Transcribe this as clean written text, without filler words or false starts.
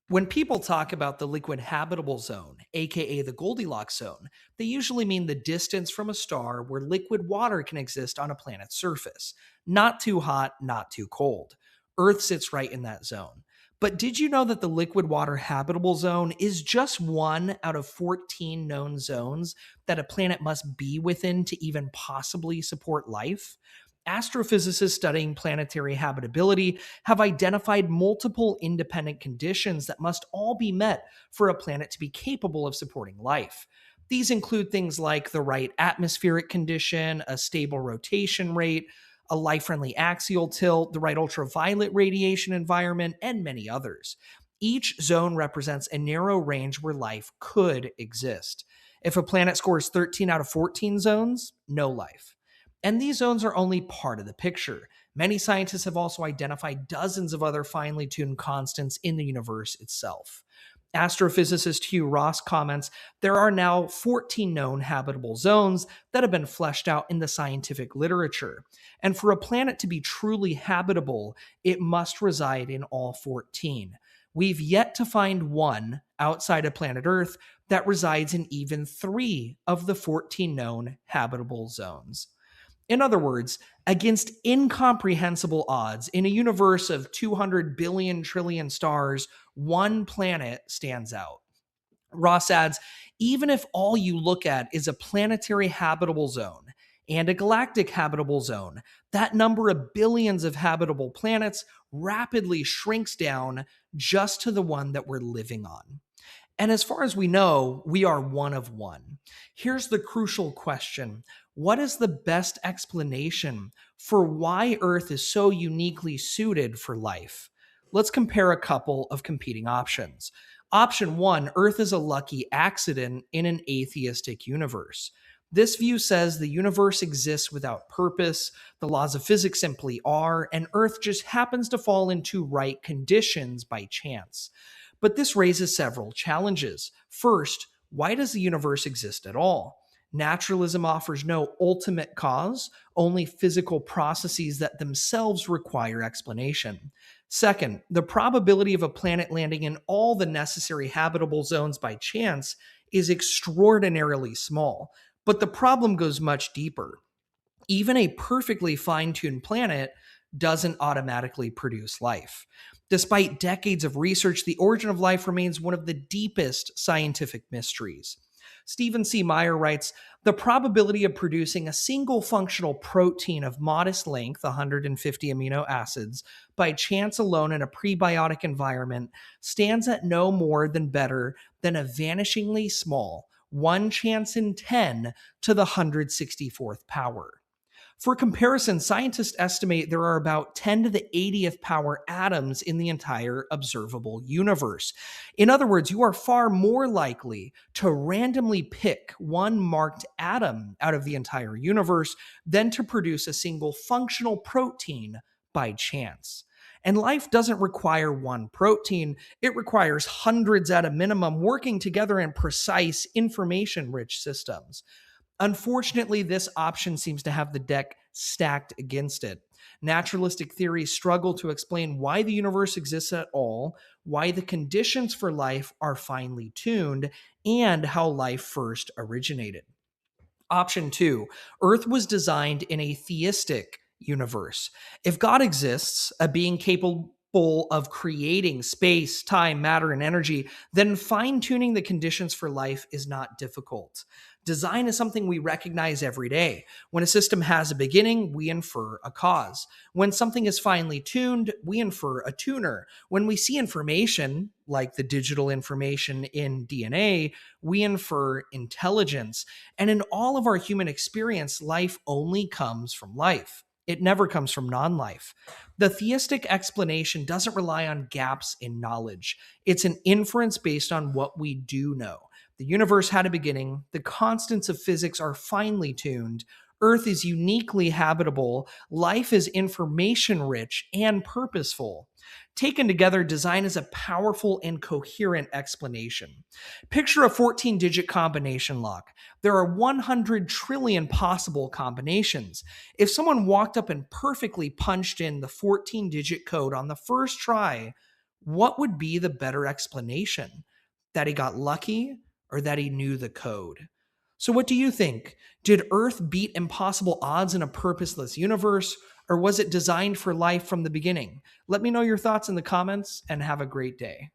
When people talk about the liquid habitable zone, aka the Goldilocks zone, they usually mean the distance from a star where liquid water can exist on a planet's surface. Not too hot, not too cold. Earth sits right in that zone. But did you know that the liquid water habitable zone is just one out of 14 known zones that a planet must be within to even possibly support life? Astrophysicists studying planetary habitability have identified multiple independent conditions that must all be met for a planet to be capable of supporting life. These include things like the right atmospheric condition, a stable rotation rate, a life friendly axial tilt, the right ultraviolet radiation environment, and many others. Each zone represents a narrow range where life could exist. If a planet scores 13 out of 14 zones, no life. And these zones are only part of the picture. Many scientists have also identified dozens of other finely tuned constants in the universe itself. Astrophysicist Hugh Ross comments there are now 14 known habitable zones that have been fleshed out in the scientific literature. And for a planet to be truly habitable, it must reside in all 14. We've yet to find one outside of planet Earth that resides in even 3 of the 14 known habitable zones. In other words, against incomprehensible odds, in a universe of 200 billion trillion stars, one planet stands out. Ross adds, even if all you look at is a planetary habitable zone and a galactic habitable zone, that number of billions of habitable planets rapidly shrinks down just to the one that we're living on. And as far as we know, we are one of one. Here's the crucial question: what is the best explanation for why Earth is so uniquely suited for life? Let's compare a couple of competing options. Option one: Earth is a lucky accident in an atheistic universe. This view says the universe exists without purpose, the laws of physics simply are, and Earth just happens to fall into right conditions by chance. But this raises several challenges. First, why does the universe exist at all? Naturalism offers no ultimate cause, only physical processes that themselves require explanation. Second, the probability of a planet landing in all the necessary habitable zones by chance is extraordinarily small. But the problem goes much deeper. Even a perfectly fine tuned planet doesn't automatically produce life. Despite decades of research, the origin of life remains one of the deepest scientific mysteries. Stephen C. Meyer writes, the probability of producing a single functional protein of modest length, 150 amino acids, by chance alone in a prebiotic environment stands at no more than better than a vanishingly small 1 chance in 10 to the 164th power. For comparison, scientists estimate there are about 10 to the 80th power atoms in the entire observable universe. In other words, you are far more likely to randomly pick one marked atom out of the entire universe than to produce a single functional protein by chance. And life doesn't require one protein, it requires hundreds at a minimum working together in precise, information rich systems. Unfortunately, this option seems to have the deck stacked against it. Naturalistic theories struggle to explain why the universe exists at all, why the conditions for life are finely tuned, and how life first originated. Option two: Earth was designed in a theistic universe. If God exists, a being capable of creating space, time, matter, and energy, then fine tuning the conditions for life is not difficult. Design is something we recognize every day. When a system has a beginning, we infer a cause. When something is finely tuned, we infer a tuner. When we see information, like the digital information in DNA, we infer intelligence. And in all of our human experience, life only comes from life. It never comes from non life. The theistic explanation doesn't rely on gaps in knowledge. It's an inference based on what we do know. The universe had a beginning, the constants of physics are finely tuned, Earth is uniquely habitable, life is information rich and purposeful. Taken together, design is a powerful and coherent explanation. Picture a 14-digit combination lock. There are 100 trillion possible combinations. If someone walked up and perfectly punched in the 14-digit code on the first try, What would be the better explanation? That he got lucky or that he knew the code? So, what do you think? Did Earth beat impossible odds in a purposeless universe, or was it designed for life from the beginning? Let me know your thoughts in the comments and have a great day.